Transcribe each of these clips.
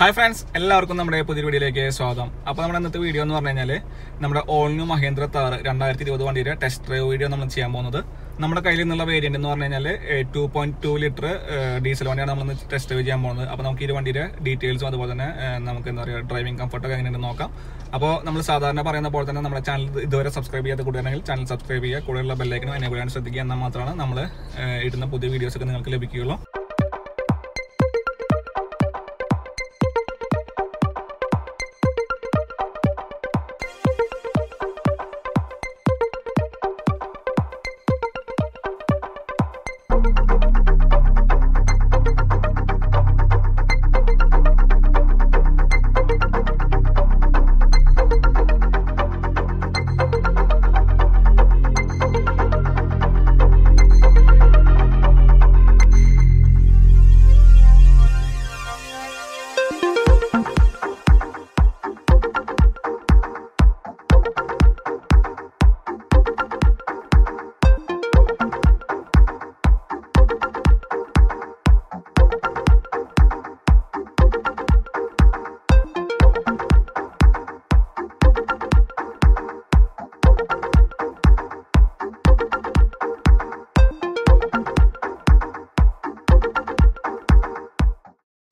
Hi friends, എല്ലാവർക്കും നമ്മുടെ പുതിയ വീഡിയോയിലേക്ക് സ്വാഗതം. അപ്പോൾ നമ്മുടെ ഇന്നത്തെ വീഡിയോ എന്ന് പറഞ്ഞു കഴിഞ്ഞാൽ നമ്മുടെ ഓൾ ന്യൂ മഹീന്ദ്ര താർ 2020 വണ്ടിയുടെ ടെസ്റ്റ് ഡ്രൈവ് വീഡിയോ നമ്മൾ ചെയ്യാൻ പോകുന്നത്. നമ്മുടെ കയ്യിൽ നിന്നുള്ള വേരിയന്റ് എന്ന് പറഞ്ഞു കഴിഞ്ഞാൽ 2.2 ലിറ്റർ ഡീസൽ വണ്ടിയാണ് നമ്മൾ ടെസ്റ്റ് ഡ്രൈവ് ചെയ്യാൻ പോകുന്നത്. അപ്പോൾ നമുക്ക് ഈ വണ്ടിയുടെ ഡീറ്റെയിൽസും അതുപോലെ തന്നെ നമുക്ക് എന്താ പറയുക ഡ്രൈവിംഗ് കംഫർട്ടൊക്കെ എങ്ങനെയുണ്ടെന്ന് നോക്കാം. അപ്പോൾ നമ്മൾ സാധാരണ പറയുന്ന പോലെ തന്നെ നമ്മുടെ ചാനൽ ഇതുവരെ സബ്സ്ക്രൈബ് ചെയ്യാത്ത കൂട്ടുകാരാണെങ്കിൽ ചാനൽ സബ്സ്ക്രൈബ് ചെയ്യുക, കൂടെയുള്ള ബെല്ലൈക്കനും എനേബിൾ ചെയ്യാൻ ശ്രദ്ധിക്കുക. എന്നാൽ മാത്രമാണ് നമ്മൾ ഇടുന്ന പുതിയ വീഡിയോസൊക്കെ നിങ്ങൾക്ക് ലഭിക്കുകയുള്ളൂ.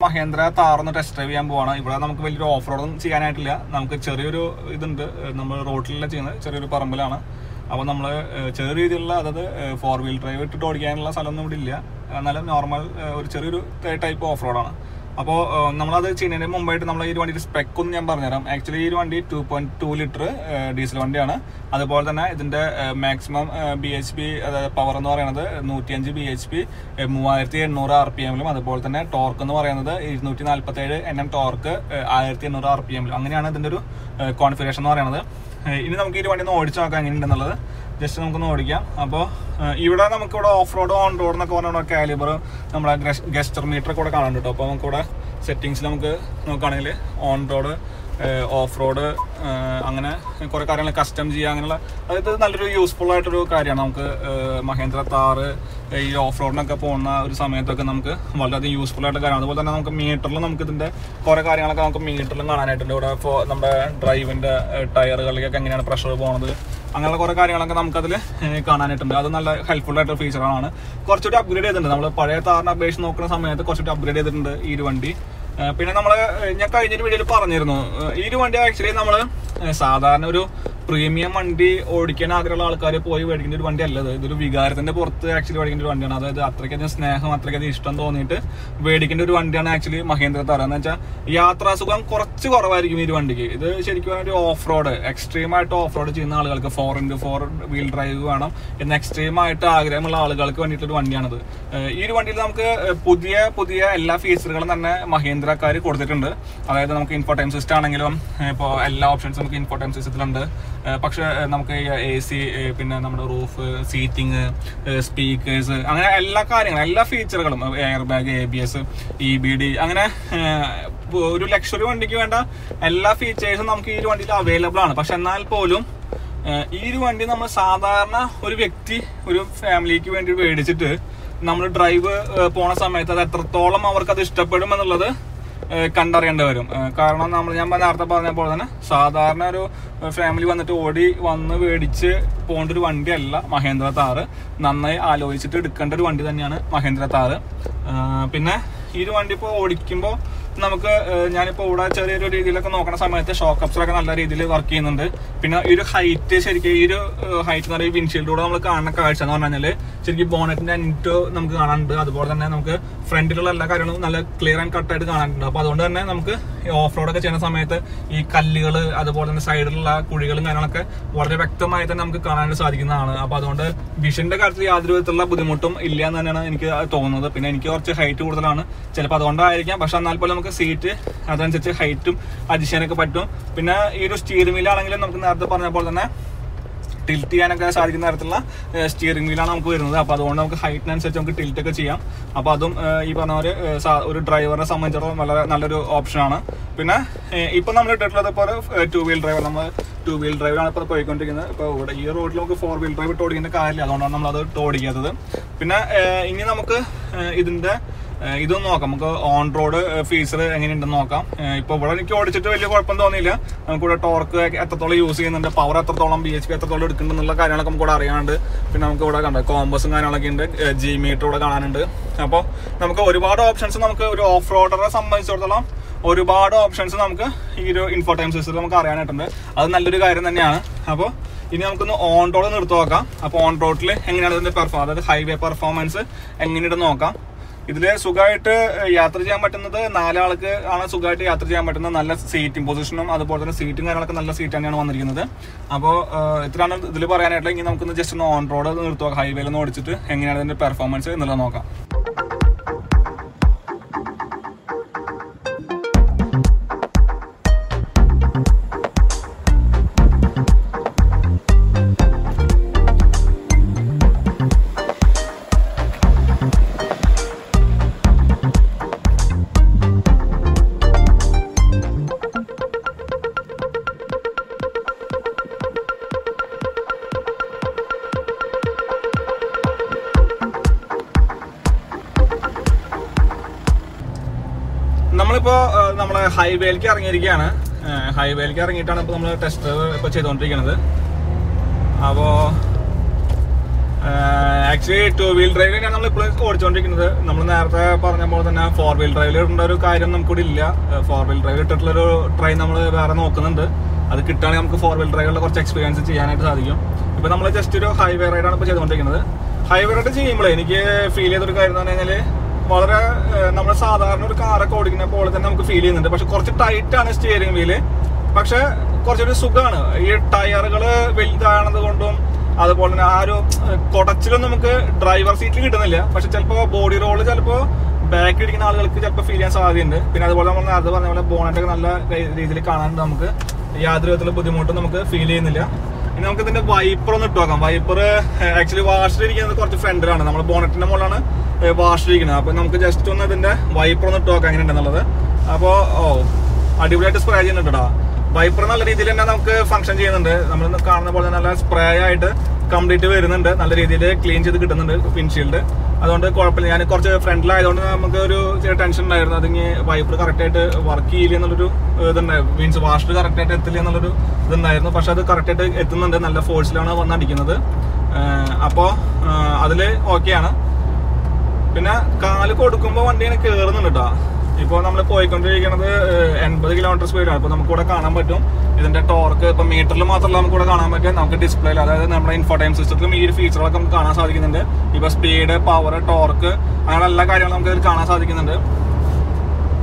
മഹേന്ദ്ര താർന്ന് ടെസ്റ്റ് ഡ്രൈവ് ചെയ്യാൻ പോവാണ്. ഇവിടെ നമുക്ക് വലിയൊരു ഓഫ് റോഡൊന്നും ചെയ്യാനായിട്ടില്ല. നമുക്ക് ചെറിയൊരു ഇതുണ്ട്, നമ്മൾ റോഡിലല്ല ചെയ്യുന്നത്, ചെറിയൊരു പറമ്പിലാണ്. അപ്പോൾ നമ്മൾ ചെറിയ രീതിയിലുള്ള, അതായത് 4 വീൽ ഡ്രൈവ് ഇട്ടിട്ട് ഓടിക്കാനുള്ള സ്ഥലമൊന്നും ഇവിടെ ഇല്ല. എന്നാലും നോർമൽ ഒരു ചെറിയൊരു ടൈപ്പ് ഓഫ് റോഡാണ്. അപ്പോൾ നമ്മളത് ചെയ്യുന്നതിന് മുമ്പായിട്ട് നമ്മൾ ഈ വണ്ടിയുടെ സ്പെക്ക് ഒന്ന് ഞാൻ പറഞ്ഞുതരാം. ആക്ച്വലി ഈ വണ്ടി 2.2 ലിറ്റർ ഡീസൽ വണ്ടിയാണ്. അതുപോലെ തന്നെ ഇതിന്റെ മാക്സിമം BHP, അതായത് പവർ എന്ന് പറയുന്നത് 105 BHP 3800 RPM, അതുപോലെ തന്നെ ടോർക്ക് എന്ന് പറയുന്നത് 247 Nm ടോർക്ക് 1800 RPM. അങ്ങനെയാണ് ഇതിന്റെ ഒരു കോൺഫിഗറേഷൻ എന്ന് പറയുന്നത്. ഇനി നമുക്ക് ഈ വണ്ടി ഒന്ന് ഓടിച്ചു നോക്കാം എങ്ങനെയുണ്ടെന്നുള്ളത്. ജസ്റ്റ് നമുക്കൊന്ന് ഓടിക്കാം. അപ്പോൾ ഇവിടെ നമുക്കിവിടെ ഓഫ് റോഡ്, ഓൺ റോഡ് എന്നൊക്കെ പറഞ്ഞാൽ കാലിബർ, നമ്മുടെ ഗസ്റ്റർ മീറ്റർ കൂടെ കാണാൻ കേട്ടോ. അപ്പോൾ നമുക്കിവിടെ സെറ്റിങ്സിൽ നമുക്ക് നോക്കുകയാണെങ്കിൽ ഓൺ റോഡ്, ഓഫ് റോഡ്, അങ്ങനെ കുറേ കാര്യങ്ങൾ കസ്റ്റം ചെയ്യുക, അങ്ങനെയുള്ള അതായത് നല്ലൊരു യൂസ്ഫുൾ ആയിട്ടൊരു കാര്യമാണ്. നമുക്ക് മഹേന്ദ്ര താർ ഈ ഓഫ് റോഡിനൊക്കെ പോകുന്ന ഒരു സമയത്തൊക്കെ നമുക്ക് വളരെയധികം യൂസ്ഫുൾ ആയിട്ട് കാര്യമാണ്. അതുപോലെ തന്നെ നമുക്ക് മീറ്ററിൽ നമുക്ക് ഇതിൻ്റെ കുറേ കാര്യങ്ങളൊക്കെ നമുക്ക് മീറ്ററിലും കാണാനായിട്ടുണ്ട്. ഇവിടെ നമ്മുടെ ഡ്രൈവിൻ്റെ ടയറുകളിലേക്കൊക്കെ എങ്ങനെയാണ് പ്രഷർ പോകുന്നത്, അങ്ങനെയുള്ള കുറേ കാര്യങ്ങളൊക്കെ നമുക്കതിൽ കാണാനായിട്ടുണ്ട്. അത് നല്ല ഹെൽപ്ഫുൾ ആയിട്ടൊരു ഫീച്ചറാണ്. കുറച്ചുകൂടി അപ്ഗ്രേഡ് ചെയ്തിട്ടുണ്ട്. നമ്മൾ പഴയ താറിനെ അപേക്ഷിച്ച് നോക്കുന്ന സമയത്ത് കുറച്ചുകൂടി അപ്ഗ്രേഡ് ചെയ്തിട്ടുണ്ട് ഈ ഒരു വണ്ടി. പിന്നെ ഞാൻ കഴിഞ്ഞൊരു വീഡിയോയിൽ പറഞ്ഞിരുന്നു, ഈ ഒരു വണ്ടി ആക്ച്വലി നമ്മൾ സാധാരണ ഒരു പ്രീമിയം വണ്ടി ഓടിക്കാൻ ആഗ്രഹമുള്ള ആൾക്കാർ പോയി മേടിക്കേണ്ട ഒരു വണ്ടി അല്ലത്. ഇതൊരു വികാരത്തിന്റെ പുറത്ത് ആക്ച്വലി മേടിക്കേണ്ട ഒരു വണ്ടിയാണ്. അതായത് അത്രയ്ക്കധികം സ്നേഹം, അത്രയ്ക്കധികം ഇഷ്ടം തോന്നിയിട്ട് മേടിക്കേണ്ട ഒരു വണ്ടിയാണ് ആക്ച്വലി മഹേന്ദ്ര താർ. എന്ന് വെച്ചാൽ യാത്രാസുഖം കുറച്ച് കുറവായിരിക്കും ഈ ഒരു വണ്ടിക്ക്. ഇത് ശരിക്കും ഒരു ഓഫ് റോഡ്, എക്സ്ട്രീം ആയിട്ട് ഓഫ് റോഡ് ചെയ്യുന്ന ആളുകൾക്ക് 4x4 വീൽ ഡ്രൈവ് വേണം എന്ന് എക്സ്ട്രീം ആയിട്ട് ആഗ്രഹമുള്ള ആളുകൾക്ക് വേണ്ടിയിട്ടൊരു വണ്ടിയാണിത്. ഈ ഒരു വണ്ടിയിൽ നമുക്ക് പുതിയ എല്ലാ ഫീച്ചറുകളും തന്നെ മഹേന്ദ്രക്കാർ കൊടുത്തിട്ടുണ്ട്. അതായത് നമുക്ക് ഇൻഫോടൈം സിസ്റ്റം ആണെങ്കിലും ഇപ്പോൾ എല്ലാ ഓപ്ഷൻസും നമുക്ക് ഇൻഫോടൈം സിസ്റ്റത്തിലുണ്ട്. പക്ഷെ നമുക്ക് AC, പിന്നെ നമ്മുടെ റൂഫ്, സീറ്റിംഗ്, സ്പീക്കേഴ്സ്, അങ്ങനെ എല്ലാ കാര്യങ്ങളും, എല്ലാ ഫീച്ചറുകളും, എയർ ബാഗ്, ABS, EBD, അങ്ങനെ ഒരു ലക്ഷറി വണ്ടിക്ക് വേണ്ട എല്ലാ ഫീച്ചേഴ്സും നമുക്ക് ഈ ഒരു വണ്ടിയിൽ അവൈലബിൾ ആണ്. പക്ഷെ എന്നാൽ പോലും ഈ ഒരു വണ്ടി നമ്മൾ സാധാരണ ഒരു വ്യക്തി, ഒരു ഫാമിലിക്ക് വേണ്ടി മേടിച്ചിട്ട് നമ്മൾ ഡ്രൈവ് പോണ സമയത്ത് അത് എത്രത്തോളം അവർക്ക് അത് ഇഷ്ടപ്പെടും എന്നുള്ളത് കണ്ടറിയേണ്ടി വരും. കാരണം ഞാൻ നേരത്തെ പറഞ്ഞ പോലെ തന്നെ സാധാരണ ഒരു ഫാമിലി വന്നിട്ട് വന്ന് മേടിച്ച് പോകേണ്ട ഒരു വണ്ടിയല്ല മഹേന്ദ്ര താർ. നന്നായി ആലോചിച്ചിട്ട് എടുക്കേണ്ട ഒരു വണ്ടി തന്നെയാണ് മഹേന്ദ്ര താർ. പിന്നെ ഈ ഒരു വണ്ടി ഇപ്പോൾ ഓടിക്കുമ്പോൾ നമുക്ക്, ഞാനിപ്പോൾ ഇവിടെ ചെറിയൊരു രീതിയിലൊക്കെ നോക്കുന്ന സമയത്ത് ഷോക്ക് അബ്സറൊക്കെ നല്ല രീതിയിൽ വർക്ക് ചെയ്യുന്നുണ്ട്. പിന്നെ ഈ ഒരു ഹൈറ്റ്, ശരിക്കും ഈ ഒരു ഹൈറ്റ് എന്ന് പറയുന്നത് വിൻഷീൽഡിലൂടെ നമ്മൾ കാണുന്ന കാഴ്ച എന്ന് പറഞ്ഞു കഴിഞ്ഞാൽ ശരിക്കും ബോണറ്റിന്റെ അൻറ്റ് നമുക്ക് കാണാനുണ്ട്. അതുപോലെ തന്നെ നമുക്ക് ഫ്രണ്ടിലുള്ള എല്ലാ കാര്യങ്ങളും നല്ല ക്ലിയർ ആൻഡ് കട്ടായിട്ട് കാണാനുണ്ട്. അപ്പോൾ അതുകൊണ്ട് തന്നെ നമുക്ക് ഓഫ് റോഡൊക്കെ ചെയ്യുന്ന സമയത്ത് ഈ കല്ലുകൾ, അതുപോലെ തന്നെ സൈഡിലുള്ള കുഴികളും കാര്യങ്ങളൊക്കെ വളരെ വ്യക്തമായി തന്നെ നമുക്ക് കാണാനായിട്ട് സാധിക്കുന്നതാണ്. അപ്പോൾ അതുകൊണ്ട് വിഷന്റെ കാര്യത്തിൽ യാതൊരു വിധത്തിലുള്ള ബുദ്ധിമുട്ടും ഇല്ല എന്ന് തന്നെയാണ് എനിക്ക് തോന്നുന്നത്. പിന്നെ എനിക്ക് കുറച്ച് ഹൈറ്റ് കൂടുതലാണ്, ചിലപ്പോൾ അതുകൊണ്ടായിരിക്കാം. പക്ഷെ എന്നാൽ പോലും നമുക്ക് സീറ്റ് അതനുസരിച്ച് ഹൈറ്റും അഡ്ജസ്റ്റ് ചെയ്യാനൊക്കെ പറ്റും. പിന്നെ ഈ ഒരു സ്റ്റിയറിംഗ് വീലാണെങ്കിലും നമുക്ക് നേരത്തെ പറഞ്ഞ പോലെ തന്നെ ടിൽറ്റ് ചെയ്യാനൊക്കെ സാധിക്കുന്ന തരത്തിലുള്ള സ്റ്റിയറിംഗ് വീലാണ് നമുക്ക് വരുന്നത്. അപ്പോൾ അതുകൊണ്ട് നമുക്ക് ഹൈറ്റിനനുസരിച്ച് നമുക്ക് ടിൽറ്റ് ഒക്കെ ചെയ്യാം. അപ്പോൾ അതും ഈ പറഞ്ഞ പോലെ ഒരു ഡ്രൈവറിനെ സംബന്ധിച്ചിടത്തോളം വളരെ നല്ലൊരു ഓപ്ഷനാണ്. പിന്നെ ഇപ്പം നമ്മൾ ഇട്ടിട്ടുള്ളത് ഇപ്പോൾ ഒരു 2 വീൽ ഡ്രൈവർ, നമ്മൾ 2 വീൽ ഡ്രൈവിലാണ് ഇപ്പോൾ പോയിക്കൊണ്ടിരിക്കുന്നത്. ഇപ്പോൾ ഇവിടെ ഈ റോഡിൽ നമുക്ക് 4 വീൽ ഡ്രൈവ് ഇട്ട് ഓടിക്കേണ്ട കാര്യമില്ല, അതുകൊണ്ടാണ് നമ്മളത് ഇട്ട് ഓടിക്കാത്തത്. പിന്നെ ഇനി നമുക്ക് ഇതിൻ്റെ ഇതൊന്നും നോക്കാം, നമുക്ക് ഓൺ റോഡ് ഫീച്ചർ എങ്ങനെയുണ്ടെന്ന് നോക്കാം. ഇപ്പോൾ ഇവിടെ എനിക്ക് ഓടിച്ചിട്ട് വലിയ കുഴപ്പം തോന്നിയില്ല. നമുക്കിവിടെ ടോർക്ക് എത്രത്തോളം യൂസ് ചെയ്യുന്നുണ്ട്, പവർ എത്രത്തോളം, BHP എത്രത്തോളം എടുക്കുന്നുണ്ടെന്നുള്ള കാര്യങ്ങളൊക്കെ നമുക്ക് ഇവിടെ അറിയാനുണ്ട്. പിന്നെ നമുക്ക് ഇവിടെ കണ്ട കോമ്പസും കാര്യങ്ങളൊക്കെ ഉണ്ട്, G മീറ്റർ ഇവിടെ കാണാനുണ്ട്. അപ്പോൾ നമുക്ക് ഒരുപാട് ഓപ്ഷൻസ്, നമുക്ക് ഒരു ഓഫ് റോഡറെ സംബന്ധിച്ചിടത്തോളം ഒരുപാട് ഓപ്ഷൻസ് നമുക്ക് ഈ ഒരു ഇൻഫോടൈം സിസ്റ്റത്തിൽ നമുക്ക് അറിയാനായിട്ടുണ്ട്. അത് നല്ലൊരു കാര്യം തന്നെയാണ്. അപ്പോൾ ഇനി നമുക്കൊന്ന് ഓൺ റോഡ് നിർത്തി നോക്കാം. അപ്പോൾ ഓൺ റോഡിൽ എങ്ങനെയാണ് ഇതിന്റെ അതായത് ഹൈവേ പെർഫോമൻസ് എങ്ങനെയുണ്ട് നോക്കാം. ഇതില് സുഖമായിട്ട് യാത്ര ചെയ്യാൻ പറ്റുന്നത് 4 ആൾക്ക് ആണ് സുഖമായിട്ട് യാത്ര ചെയ്യാൻ പറ്റുന്നത്. നല്ല സീറ്റിംഗ് പൊസിഷനും അതുപോലെ തന്നെ സീറ്റും കാര്യങ്ങളൊക്കെ നല്ല സീറ്റ് തന്നെയാണ് വന്നിരിക്കുന്നത്. അപ്പോൾ ഇത്രയാണ് ഇതിൽ പറയാനായിട്ടുള്ളത്. ഇനി നമുക്കൊന്ന് ജസ്റ്റ് ഒന്ന് ഓൺ റോഡ് നിർത്തി നോക്കാം, ഹൈവേയിൽ ഒന്ന് ഓടിച്ചിട്ട് എങ്ങനെയാണ് ഇതിന്റെ പെർഫോമൻസ് എന്നുള്ളത് നോക്കാം. നമ്മളിപ്പോ നമ്മളെ ഹൈവേയിലേക്ക് ഇറങ്ങിയിരിക്കുകയാണ്. ഹൈവേയിലേക്ക് ഇറങ്ങിയിട്ടാണ് ഇപ്പോൾ നമ്മൾ ടെസ്റ്റ് ഡ്രൈവ് ഇപ്പോൾ ചെയ്തുകൊണ്ടിരിക്കുന്നത്. അപ്പോൾ ആക്ച്വലി 2 വീൽ ഡ്രൈവിലാണ് നമ്മളിപ്പോൾ ഓടിച്ചുകൊണ്ടിരിക്കുന്നത്. നമ്മൾ നേരത്തെ പറഞ്ഞ പോലെ തന്നെ 4 വീൽ ഡ്രൈവിൽ ഇടേണ്ട ഒരു കാര്യം നമുക്കിവിടെ ഇല്ല. 4 വീൽ ഡ്രൈവിൽ ഇട്ടിട്ടുള്ളൊരു ട്രെയിൻ നമ്മൾ വേറെ നോക്കുന്നുണ്ട്. അത് കിട്ടുകയാണെങ്കിൽ നമുക്ക് 4 വീൽ ഡ്രൈവിലുള്ള കുറച്ച് എക്സ്പീരിയൻസ് ചെയ്യാനായിട്ട് സാധിക്കും. ഇപ്പോൾ നമ്മൾ ജസ്റ്റ് ഒരു ഹൈവേ റൈഡാണ് ഇപ്പോൾ ചെയ്തുകൊണ്ടിരിക്കുന്നത്. ഹൈവേ റൈഡ് ചെയ്യുമ്പോൾ എനിക്ക് ഫീൽ ചെയ്തൊരു കാര്യം എന്ന് പറഞ്ഞു കഴിഞ്ഞാൽ വളരെ നമ്മൾ സാധാരണ ഒരു കാറൊക്കെ ഓടിക്കുന്ന പോലെ തന്നെ നമുക്ക് ഫീൽ ചെയ്യുന്നുണ്ട്. പക്ഷെ കുറച്ച് ടൈറ്റാണ് സ്റ്റിയറിംഗ് വീല്, പക്ഷെ കുറച്ചൊരു സുഖമാണ്. ഈ ടയറുകൾ വലുതാണത് കൊണ്ടും അതുപോലെ തന്നെ ആ ഒരു കൊടച്ചിലും നമുക്ക് ഡ്രൈവർ സീറ്റിൽ കിട്ടുന്നില്ല. പക്ഷെ ചിലപ്പോൾ ബോഡി റോള് ചിലപ്പോൾ ബാക്കിൽ ഇരിക്കുന്ന ആളുകൾക്ക് ചിലപ്പോൾ ഫീൽ ചെയ്യാൻ സാധ്യതയുണ്ട്. പിന്നെ അതുപോലെ നമ്മൾ നേരത്തെ പറഞ്ഞ പോലെ ബോണറ്റൊക്കെ നല്ല രീതിയിൽ കാണാനുണ്ട്. നമുക്ക് യാതൊരു വിധത്തിലുള്ള ബുദ്ധിമുട്ടും നമുക്ക് ഫീൽ ചെയ്യുന്നില്ല. ഇനി നമുക്ക് ഇതിന്റെ വൈപ്പർ ഒന്ന് ഇട്ട് നോക്കാം. വൈപ്പർ ആക്ച്വലി വാഷിലിരിക്കുന്നത് കുറച്ച് ഫ്രണ്ടിലാണ്, നമ്മൾ ബോണറ്റിന്റെ മുകളിലാണ് വാഷിലിരിക്കുന്നത്. അപ്പൊ നമുക്ക് ജസ്റ്റ് ഒന്ന് ഇതിന്റെ വൈപ്പർ ഒന്ന് ഇട്ട് നോക്കാം എങ്ങനെയുണ്ടെന്നുള്ളത്. അപ്പോൾ അടിപൊളിയായിട്ട് സ്പ്രേ ചെയ്യുന്നുണ്ട്. വൈപ്പർ നല്ല രീതിയിൽ തന്നെ നമുക്ക് ഫംഗ്ഷൻ ചെയ്യുന്നുണ്ട്. നമ്മൾ കാണുന്ന പോലെ നല്ല സ്പ്രേ ആയിട്ട് കംപ്ലീറ്റ് വരുന്നുണ്ട്. നല്ല രീതിയിൽ ക്ലീൻ ചെയ്ത് കിട്ടുന്നുണ്ട് വിൻഷീൽഡ്. അതുകൊണ്ട് കുഴപ്പമില്ല. ഞാൻ കുറച്ച് ഫ്രണ്ടിലായതുകൊണ്ട് നമുക്ക് ഒരു ചെറിയ ടെൻഷൻ ഉണ്ടായിരുന്നു. അതിങ്ങനെ വൈപ്പർ കറക്റ്റായിട്ട് വർക്ക് ചെയ്യില്ല എന്നുള്ളൊരു ഇതുണ്ടായിരുന്നു. മീൻസ് വാഷ് കറക്റ്റായിട്ട് എത്തില്ല എന്നുള്ളൊരു ഇതുണ്ടായിരുന്നു. പക്ഷെ അത് കറക്റ്റായിട്ട് എത്തുന്നുണ്ട്. നല്ല ഫോഴ്സിലാണ് വന്നടിക്കുന്നത്. അപ്പോൾ അതിൽ ഓക്കെയാണ്. പിന്നെ കാല് കൊടുക്കുമ്പോൾ വണ്ടിയാണ് കയറുന്നുണ്ട് കേട്ടോ. ഇപ്പോൾ നമ്മൾ പോയിക്കൊണ്ടിരിക്കുന്നത് 80 കിലോമീറ്റർ സ്പീഡാണ്. ഇപ്പോൾ നമുക്കിവിടെ കാണാൻ പറ്റും ഇതിന്റെ ടോർക്ക്. ഇപ്പൊ മീറ്ററിൽ മാത്രമല്ല നമുക്കിവിടെ കാണാൻ പറ്റും, നമുക്ക് ഡിസ്പ്ലേയിൽ, അതായത് നമ്മുടെ ഇൻഫോടൈം സിസ്റ്റത്തിലും ഈ ഒരു ഫീച്ചറുകളൊക്കെ നമുക്ക് കാണാൻ സാധിക്കുന്നുണ്ട്. ഇപ്പൊ സ്പീഡ്, പവർ, ടോർക്ക്, അങ്ങനെ എല്ലാ കാര്യങ്ങളും നമുക്ക് ഇതിൽ കാണാൻ സാധിക്കുന്നുണ്ട്.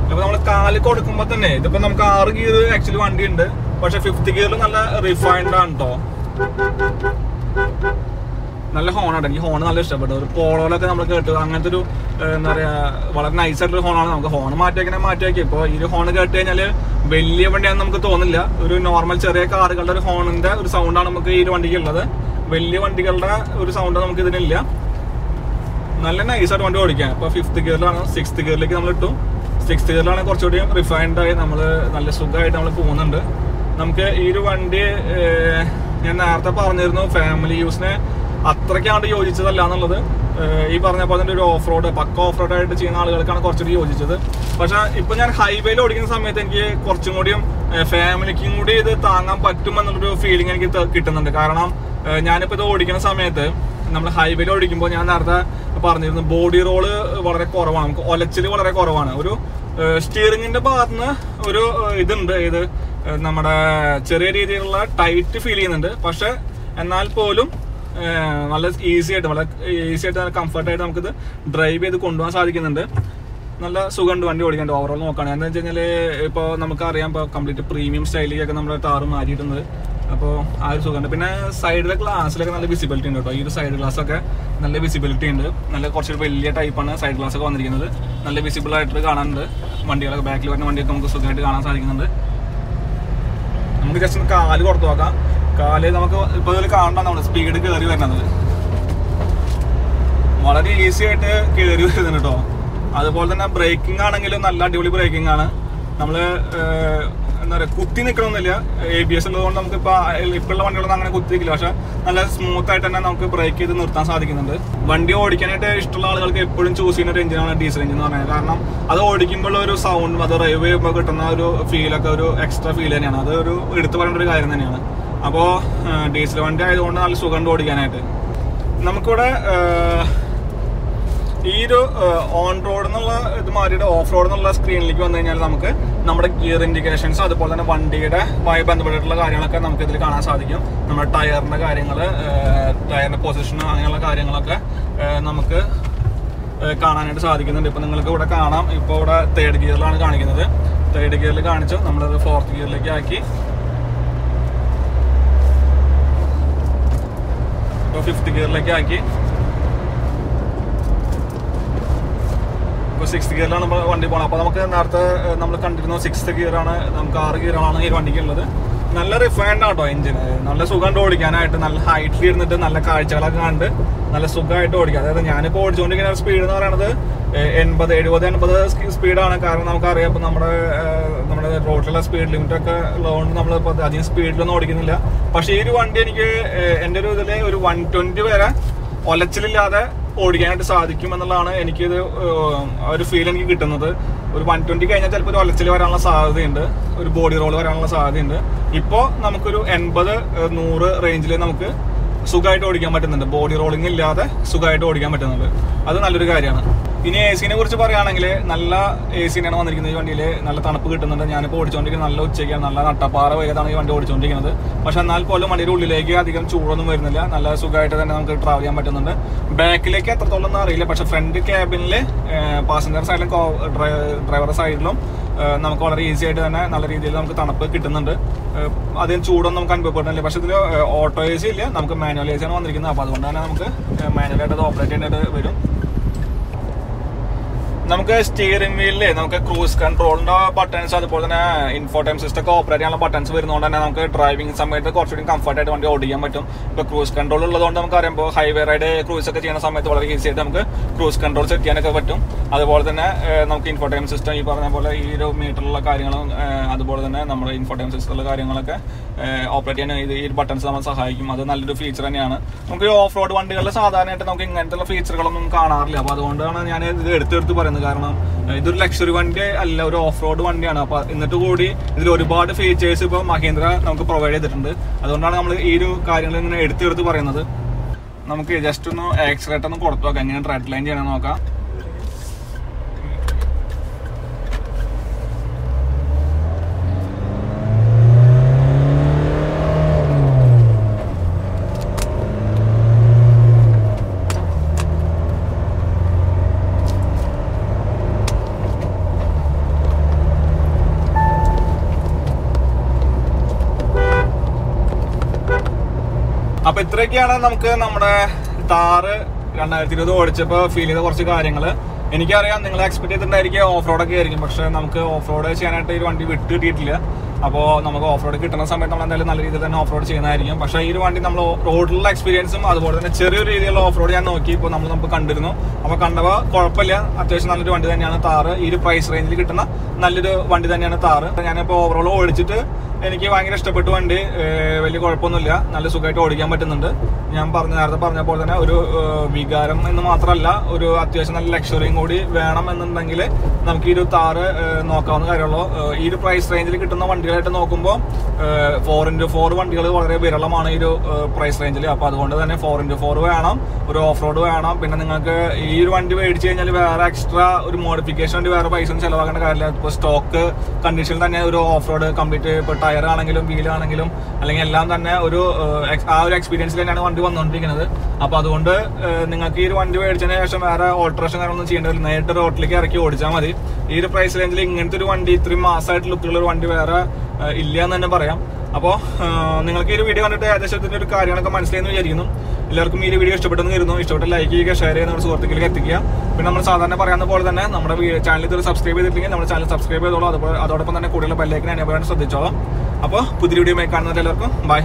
ഇപ്പൊ നമ്മൾ കാല് കൊടുക്കുമ്പോൾ തന്നെ ഇതിപ്പോ നമുക്ക് 6 ഗിയർ ആക്ച്വലി വണ്ടി ഉണ്ട്. പക്ഷെ 5th ഗിയറിൽ നല്ല റിഫൈൻഡ് ആണ് കേട്ടോ. നല്ല ഹോണാണ്. എനിക്ക് ഹോൺ നല്ല ഇഷ്ടപ്പെട്ടു. ഒരു പോളോയിലൊക്കെ നമ്മൾ കേട്ടു അങ്ങനത്തെ ഒരു എന്താ പറയാ വളരെ നൈസായിട്ടുള്ള ഹോണാണ്. നമുക്ക് ഹോൺ മാറ്റി. ഇപ്പോൾ ഈ ഒരു ഹോൺ കേട്ട് കഴിഞ്ഞാൽ വലിയ വണ്ടിയാണെന്ന് നമുക്ക് തോന്നില്ല. ഒരു നോർമൽ ചെറിയ കാറുകളുടെ ഒരു ഹോണിന്റെ ഒരു സൗണ്ടാണ് നമുക്ക് ഈ ഒരു വണ്ടിക്ക് ഉള്ളത്. വലിയ വണ്ടികളുടെ ഒരു സൗണ്ട് നമുക്ക് ഇതിനില്ല. നല്ല നൈസായിട്ട് വണ്ടി ഓടിക്കാൻ. ഇപ്പോൾ 5th ഗിയറിലാണ്. 6th ഗിയറിലേക്ക് നമ്മൾ ഇട്ടു. 6th ഗിയറിലാണ് കുറച്ചുകൂടി റിഫൈൻഡ് ആയി നമ്മൾ നല്ല സുഖമായിട്ട് നമ്മൾ പോകുന്നുണ്ട്. നമുക്ക് ഈ ഒരു വണ്ടി ഞാൻ നേരത്തെ പറഞ്ഞിരുന്നു ഫാമിലി യൂസിന് അത്രയ്ക്കാണ്ട് യോജിച്ചതല്ല എന്നുള്ളത്. ഈ പറഞ്ഞ പോലെ തന്നെ ഒരു ഓഫ് റോഡ്, പക്ക ഓഫ് റോഡ് ആയിട്ട് ചെയ്യുന്ന ആളുകൾക്കാണ് കുറച്ചുകൂടി യോജിച്ചത്. പക്ഷെ ഇപ്പൊ ഞാൻ ഹൈവേയിൽ ഓടിക്കുന്ന സമയത്ത് എനിക്ക് കുറച്ചും കൂടിയും ഫാമിലിക്കും കൂടി ഇത് താങ്ങാൻ പറ്റുമെന്നുള്ളൊരു ഫീലിംഗ് എനിക്ക് കിട്ടുന്നുണ്ട്. കാരണം ഞാനിപ്പോൾ ഇത് ഓടിക്കുന്ന സമയത്ത് നമ്മൾ ഹൈവേയിൽ ഓടിക്കുമ്പോൾ ഞാൻ നേരത്തെ പറഞ്ഞിരുന്നു ബോഡി റോള് വളരെ കുറവാണ്, നമുക്ക് ഒലച്ചിൽ വളരെ കുറവാണ്. ഒരു സ്റ്റിയറിംഗിന്റെ ഭാഗത്തുനിന്ന് ഒരു ഇതുണ്ട്, ഇത് നമ്മുടെ ചെറിയ രീതിയിലുള്ള ടൈറ്റ് ഫീൽ ചെയ്യുന്നുണ്ട്. പക്ഷെ എന്നാൽ പോലും നല്ല ഈസി ആയിട്ട് നല്ല കംഫർട്ടായിട്ട് നമുക്കിത് ഡ്രൈവ് ചെയ്ത് കൊണ്ടുപോകാൻ സാധിക്കുന്നുണ്ട്. നല്ല സുഖമുണ്ട് വണ്ടി ഓടിക്കാണ്ട്. ഓവറോൾ നോക്കുകയാണ് എന്താ വെച്ച് കഴിഞ്ഞാൽ ഇപ്പോൾ നമുക്കറിയാം ഇപ്പോൾ കംപ്ലീറ്റ് പ്രീമിയം സ്റ്റൈലിലൊക്കെ നമ്മുടെ ടാറ് മാറ്റിയിട്ടുണ്ട്. അപ്പോൾ ആ ഒരു സുഖമുണ്ട്. പിന്നെ സൈഡിലെ ഗ്ലാസ്സിലൊക്കെ നല്ല വിസിബിലിറ്റി ഉണ്ട് കേട്ടോ. ഈ ഒരു സൈഡ് ഗ്ലാസ് ഒക്കെ നല്ല വിസിബിലിറ്റി ഉണ്ട്. നല്ല കുറച്ച് വലിയ ടൈപ്പാണ് സൈഡ് ഗ്ലാസ് ഒക്കെ വന്നിരിക്കുന്നത്. നല്ല വിസിബിൾ ആയിട്ട് കാണാനുണ്ട്. വണ്ടികളൊക്കെ ബാക്കിൽ വരുന്ന വണ്ടിയൊക്കെ നമുക്ക് സുഖമായിട്ട് കാണാൻ സാധിക്കുന്നുണ്ട്. നമുക്ക് ജസ്റ്റ് ഒന്ന് കാല് കൊടുത്തു നോക്കാം. കാല് നമുക്ക് ഇപ്പോൾ ഇതിൽ കാണണ്ട നമ്മൾ സ്പീഡ് കയറി വരുന്നത് വളരെ ഈസി ആയിട്ട് കയറി വരുന്നുണ്ട് കേട്ടോ. അതുപോലെ തന്നെ ബ്രേക്കിംഗ് ആണെങ്കിലും നല്ല അടിപൊളി ബ്രേക്കിംഗ് ആണ്. നമ്മൾ എന്താ പറയുക കുത്തി നിൽക്കണമെന്നില്ല. ABS ഉള്ളതുകൊണ്ട് നമുക്ക് ഇപ്പോഴുള്ള വണ്ടികളൊന്നും അങ്ങനെ കുത്തി നിൽക്കില്ല. പക്ഷെ നല്ല സ്മൂത്ത് ആയിട്ട് തന്നെ നമുക്ക് ബ്രേക്ക് ചെയ്ത് നിർത്താൻ സാധിക്കുന്നുണ്ട്. വണ്ടി ഓടിക്കാനായിട്ട് ഇഷ്ടമുള്ള ആളുകൾക്ക് എപ്പോഴും ചൂസ് ചെയ്യുന്ന ഒരു എഞ്ചിനാണ് ഡീസൽ എഞ്ചിൻ എന്ന് പറയുന്നത്. കാരണം അത് ഓടിക്കുമ്പോൾ ഒരു സൗണ്ട്, അത് ഡ്രൈവ് ചെയ്യുമ്പോൾ കിട്ടുന്ന ഒരു ഫീലൊക്കെ ഒരു എക്സ്ട്രാ ഫീൽ തന്നെയാണ്. അത് ഒരു എടുത്തു പറയേണ്ട ഒരു കാര്യം തന്നെയാണ്. അപ്പോൾ ഡീസൽ വണ്ടി ആയതുകൊണ്ട് നല്ല സുഖമുണ്ട് ഓടിക്കാനായിട്ട്. നമുക്കിവിടെ ഈ ഒരു ഓൺ റോഡ് എന്നുള്ള ഇത് മാറിയിട്ട് ഓഫ് റോഡ് എന്നുള്ള സ്ക്രീനിലേക്ക് വന്നു കഴിഞ്ഞാൽ നമുക്ക് നമ്മുടെ ഗിയർ ഇൻഡിക്കേഷൻസ് അതുപോലെ തന്നെ വണ്ടിയുടെ ബന്ധപ്പെട്ടിട്ടുള്ള കാര്യങ്ങളൊക്കെ നമുക്ക് ഇതിൽ കാണാൻ സാധിക്കും. നമ്മുടെ ടയറിൻ്റെ കാര്യങ്ങൾ, ടയറിൻ്റെ പൊസിഷൻ, അങ്ങനെയുള്ള കാര്യങ്ങളൊക്കെ നമുക്ക് കാണാനായിട്ട് സാധിക്കുന്നുണ്ട്. ഇപ്പോൾ നിങ്ങൾക്ക് ഇവിടെ കാണാം. ഇപ്പോൾ ഇവിടെ 3rd ഗിയറിലാണ് കാണിക്കുന്നത്. 3rd ഗിയറിൽ കാണിച്ചു, നമ്മളത് 4th ഗിയറിലേക്ക് ആക്കി. ഇപ്പോൾ 5th ഗിയറിലേക്ക് ആക്കി. ഇപ്പോൾ 6th ഗിയറിലാണ് നമ്മൾ വണ്ടി പോകണം. അപ്പോൾ നമുക്ക് നേരത്തെ നമ്മൾ കണ്ടിരുന്നു 6th ഗിയറാണ്, നമുക്ക് 6 ഗിയറാണ് ഈ വണ്ടിക്ക് ഉള്ളത്. നല്ല റിഫൈൻഡ് ആട്ടോ എഞ്ചിൻ. നല്ല സുഖമായിട്ട് ഓടിക്കാനായിട്ട്, നല്ല ഹൈറ്റിൽ ഇരുന്നിട്ട് നല്ല കാഴ്ചകളൊക്കെ കണ്ട് നല്ല സുഖമായിട്ട് ഓടിക്കാം. അതായത് ഞാനിപ്പോൾ ഓടിച്ചുകൊണ്ടിരിക്കുന്ന സ്പീഡ് എന്ന് പറയുന്നത് 80 സ്പീഡാണ്. കാരണം നമുക്കറിയാം ഇപ്പോൾ നമ്മുടെ റോഡിലുള്ള സ്പീഡ് ലിമിറ്റ് ഒക്കെ ഉള്ളതുകൊണ്ട് നമ്മളിപ്പോൾ അധികം സ്പീഡിലൊന്നും ഓടിക്കുന്നില്ല. പക്ഷേ ഈ ഒരു വണ്ടി എനിക്ക് എൻ്റെ ഒരു ഇതിൽ ഒരു 120 വരെ ഒലച്ചിലില്ലാതെ ഓടിക്കാനായിട്ട് സാധിക്കും എന്നുള്ളതാണ് എനിക്കിത് ഒരു ഫീൽ എനിക്ക് കിട്ടുന്നത്. ഒരു 120 കഴിഞ്ഞാൽ ചിലപ്പോൾ ഒരു ഒലച്ചിൽ വരാനുള്ള സാധ്യതയുണ്ട്, ഒരു ബോഡി റോൾ വരാനുള്ള സാധ്യതയുണ്ട്. ഇപ്പോൾ നമുക്കൊരു 80-100 റേഞ്ചിൽ നമുക്ക് സുഖമായിട്ട് ഓടിക്കാൻ പറ്റുന്നുണ്ട്. ബോഡി റോളിംഗ് ഇല്ലാതെ സുഖമായിട്ട് ഓടിക്കാൻ പറ്റുന്നുണ്ട്. അത് നല്ലൊരു കാര്യമാണ്. ഇനി AC-നെ കുറിച്ച് പറയുകയാണെങ്കിൽ നല്ല AC-നെയാണ് വന്നിരിക്കുന്നത് ഈ വണ്ടിയിൽ. നല്ല തണുപ്പ് കിട്ടുന്നുണ്ട്. ഞാനിപ്പോൾ ഓടിച്ചുകൊണ്ടിരിക്കുന്നത് നല്ല ഉച്ചയ്ക്കാണ്, നല്ല നട്ടപ്പാറ വൈകതാണ് ഈ വണ്ടി ഓടിച്ചുകൊണ്ടിരിക്കുന്നത്. പക്ഷെ എന്നാൽ പോലും വണ്ടിയുടെ ഉള്ളിലേക്ക് അധികം ചൂടൊന്നും വരുന്നില്ല. നല്ല സുഖമായിട്ട് തന്നെ നമുക്ക് ട്രാവൽ ചെയ്യാൻ പറ്റുന്നുണ്ട്. ബാക്കിലേക്ക് എത്രത്തോളം ഒന്നും അറിയില്ല. പക്ഷെ ഫ്രണ്ട് ക്യാബിനിൽ പാസഞ്ചർ സൈഡിലും ഡ്രൈവറുടെ സൈഡിലും നമുക്ക് വളരെ ഈസി ആയിട്ട് തന്നെ നല്ല രീതിയിൽ നമുക്ക് തണുപ്പ് കിട്ടുന്നുണ്ട്. അധികം ചൂടൊന്നും നമുക്ക് അനുഭവപ്പെടുന്നില്ല. പക്ഷെ ഇതിൽ ഓട്ടോ AC ഇല്ല, നമുക്ക് മാനുവൽ AC ആണ് വന്നിരിക്കുന്നത്. അപ്പോൾ അതുകൊണ്ട് തന്നെ നമുക്ക് മാനുവലായിട്ട് അത് ഓപ്പറേറ്റ് ചെയ്യേണ്ടത് വരും. നമുക്ക് സ്റ്റിയറിംഗ് വീലില് നമുക്ക് ക്രൂസ് കൺട്രോളിന്റെ ബട്ടൺസ് അതുപോലെ തന്നെ ഇൻഫോടൈം സിസ്റ്റം ഒക്കെ ഓപ്പറേറ്റ് ചെയ്യാനുള്ള ബട്ടൺസ് വരുന്നതുകൊണ്ട് തന്നെ നമുക്ക് ഡ്രൈവിംഗ് സമയത്ത് കുറച്ചുകൂടി കംഫർട്ട് ആയിട്ട് വണ്ടി ഓടിക്കാൻ പറ്റും. ഇപ്പോൾ ക്രൂസ് കൺട്രോൾ ഉള്ളതുകൊണ്ട് നമുക്ക് അറിയുമ്പോൾ ഹൈവേ റൈഡ് ക്രൂസ് ഒക്കെ ചെയ്യുന്ന സമയത്ത് വളരെ ഈസി ആയിട്ട് നമുക്ക് ക്രൂസ് കൺട്രോൾ സെറ്റ് ചെയ്യാനൊക്കെ പറ്റും. അതുപോലെ തന്നെ നമുക്ക് ഇൻഫോടൈം സിസ്റ്റം ഈ പറഞ്ഞ പോലെ ഈ ഒരു മീറ്ററിലുള്ള കാര്യങ്ങളും അതുപോലെ തന്നെ നമ്മുടെ ഇൻഫോടൈം സിസ്റ്റത്തിലുള്ള കാര്യങ്ങളൊക്കെ ഓപ്പറേറ്റ് ചെയ്യാൻ ഈ ബട്ടൺസ് നമ്മൾ സഹായിക്കും. അത് നല്ലൊരു ഫീച്ചർ തന്നെയാണ്. നമുക്ക് ഓഫ് റോഡ് വണ്ടികളിൽ സാധാരണയായിട്ട് നമുക്ക് ഇങ്ങനത്തെ ഫീച്ചറുകളൊന്നും കാണാറില്ല. അപ്പോൾ അതുകൊണ്ടാണ് ഞാൻ ഇത് എടുത്തെടുത്ത് പറയുന്നത്. കാരണം ഇതൊരു ലക്ഷറി വണ്ടി അല്ല, ഒരു ഓഫ് റോഡ് വണ്ടിയാണ്. അപ്പൊ എന്നിട്ട് കൂടി ഇതിൽ ഒരുപാട് ഫീച്ചേഴ്സ് ഇപ്പോൾ മഹീന്ദ്ര നമുക്ക് പ്രൊവൈഡ് ചെയ്തിട്ടുണ്ട്. അതുകൊണ്ടാണ് നമ്മൾ ഈ ഒരു കാര്യങ്ങൾ ഇങ്ങനെ എടുത്തെടുത്ത് പറയുന്നത്. നമുക്ക് ജസ്റ്റ് ഒന്ന് ആക്സിലേറ്റർ ഒന്ന് കൊടുത്തു നോക്കാം, എങ്ങനെ റെഡ് ലൈൻ ചെയ്യണം നോക്കാം. അപ്പൊ ഇത്രയൊക്കെയാണ് നമുക്ക് നമ്മുടെ താറ് 2020 ഓടിച്ചപ്പോൾ ഫീൽ ചെയ്ത കുറച്ച് കാര്യങ്ങൾ. എനിക്കറിയാം നിങ്ങൾ എക്സ്പെക്ട് ചെയ്തിട്ടുണ്ടായിരിക്കും ഓഫ് റോഡൊക്കെ ആയിരിക്കും. പക്ഷെ നമുക്ക് ഓഫ് റോഡ് ചെയ്യാനായിട്ട് ഒരു വണ്ടി വിട്ട് കിട്ടിയിട്ടില്ല. അപ്പോൾ നമുക്ക് ഓഫ് റോഡ് കിട്ടുന്ന സമയത്ത് നമ്മൾ എന്തായാലും നല്ല രീതിയിൽ തന്നെ ഓഫ് റോഡ് ചെയ്യുന്നതായിരിക്കും. പക്ഷേ ഈ ഒരു വണ്ടി നമ്മൾ റോഡിലുള്ള എക്സ്പീരിയൻസും അതുപോലെ തന്നെ ചെറിയൊരു രീതിയിലുള്ള ഓഫ് റോഡ് ഞാൻ നോക്കി ഇപ്പോൾ നമുക്ക് കണ്ടിരുന്നു. അപ്പോൾ കണ്ടപ്പോൾ കുഴപ്പമില്ല, അത്യാവശ്യം നല്ലൊരു വണ്ടി തന്നെയാണ് താറ്. ഈ ഒരു പ്രൈസ് റേഞ്ചിൽ കിട്ടുന്ന നല്ലൊരു വണ്ടി തന്നെയാണ് താറ്. ഞാനിപ്പോൾ ഓവറോൾ ഓടിച്ചിട്ട് എനിക്ക് ഭയങ്കര ഇഷ്ടപ്പെട്ടു വണ്ടി. വലിയ കുഴപ്പമൊന്നുമില്ല, നല്ല സുഖമായിട്ട് ഓടിക്കാൻ പറ്റുന്നുണ്ട്. ഞാൻ നേരത്തെ പറഞ്ഞ പോലെ തന്നെ ഒരു വികാരം എന്ന് മാത്രമല്ല, ഒരു അത്യാവശ്യം നല്ല ലക്ഷറിയും കൂടി വേണം എന്നുണ്ടെങ്കിൽ നമുക്ക് ഈ ഒരു താറ് നോക്കാവുന്ന കാര്യമുള്ളൂ. ഈ ഒരു പ്രൈസ് റേഞ്ചിൽ കിട്ടുന്ന വണ്ടികളായിട്ട് നോക്കുമ്പോൾ 4x4 വണ്ടികൾ വളരെ വിരളമാണ് ഈ ഒരു പ്രൈസ് റേഞ്ചിൽ. അപ്പോൾ അതുകൊണ്ട് തന്നെ 4x4 വേണം, ഒരു ഓഫ് റോഡ് വേണം. പിന്നെ നിങ്ങൾക്ക് ഈ ഒരു വണ്ടി മേടിച്ചു കഴിഞ്ഞാൽ വേറെ എക്സ്ട്രാ ഒരു മോഡിഫിക്കേഷൻ വേണ്ടി വേറെ പൈസ ഒന്നും ചിലവാക്കേണ്ട കാര്യമില്ല. ഇപ്പോൾ സ്റ്റോക്ക് കണ്ടീഷനിൽ തന്നെ ഒരു ഓഫ് റോഡ് കംപ്ലീറ്റ്, ഇപ്പോൾ ടയർ ആണെങ്കിലും വീലാണെങ്കിലും അല്ലെങ്കിൽ എല്ലാം തന്നെ ആ ഒരു എക്സ്പീരിയൻസിൽ തന്നെയാണ് വണ്ടി വന്നുകൊണ്ടിരിക്കുന്നത്. അപ്പോൾ അതുകൊണ്ട് നിങ്ങൾക്ക് ഈ ഒരു വണ്ടി മേടിച്ചതിന് ശേഷം വേറെ ഓൾട്രേഷൻ കാര്യങ്ങളൊന്നും ചെയ്യേണ്ടതില്ല, നേരിട്ട് റോഡിലേക്ക് ഇറക്കി ഓടിച്ചാൽ മതി. ഈ ഒരു പ്രൈസ് റേഞ്ചിൽ ഇങ്ങനത്തെ ഒരു വണ്ടി, ഇത്രയും മാസമായിട്ട് ലുക്കുള്ള ഒരു വണ്ടി വേറെ ഇല്ല എന്ന് തന്നെ പറയാം. അപ്പോൾ നിങ്ങൾക്ക് ഈ ഒരു വീഡിയോ കണ്ടിട്ട് ഏകദേശം ഇതിൻ്റെ ഒരു കാര്യങ്ങളൊക്കെ മനസ്സിലായെന്ന് വിചാരിക്കുന്നു. എല്ലാവർക്കും ഈ ഒരു വീഡിയോ ഇഷ്ടപ്പെട്ടെന്ന് കരുതുന്നു. ഇഷ്ടപ്പെട്ട ലൈക്ക് ചെയ്യുക, ഷെയർ ചെയ്യുക, നമ്മുടെ സുഹൃത്തുക്കളിലേക്ക് എത്തിക്കുക. പിന്നെ നമ്മൾ സാധാരണ പറയുന്ന പോലെ തന്നെ നമ്മുടെ ചാനൽ ഇതുവരെ സബ്സ്ക്രൈബ് ചെയ്തിട്ടില്ലെങ്കിൽ നമ്മുടെ ചാനൽ സബ്സ്ക്രൈബ് ചെയ്തോളൂ. അതോടൊപ്പം തന്നെ കൂടുതൽ ബെല്ലൈക്കൻ എനേബിൾ ചെയ്യാൻ ശ്രദ്ധിച്ചോളാം. അപ്പോൾ പുതിയ വീഡിയോ കാണുന്നവരെല്ലാവർക്കും ബൈ.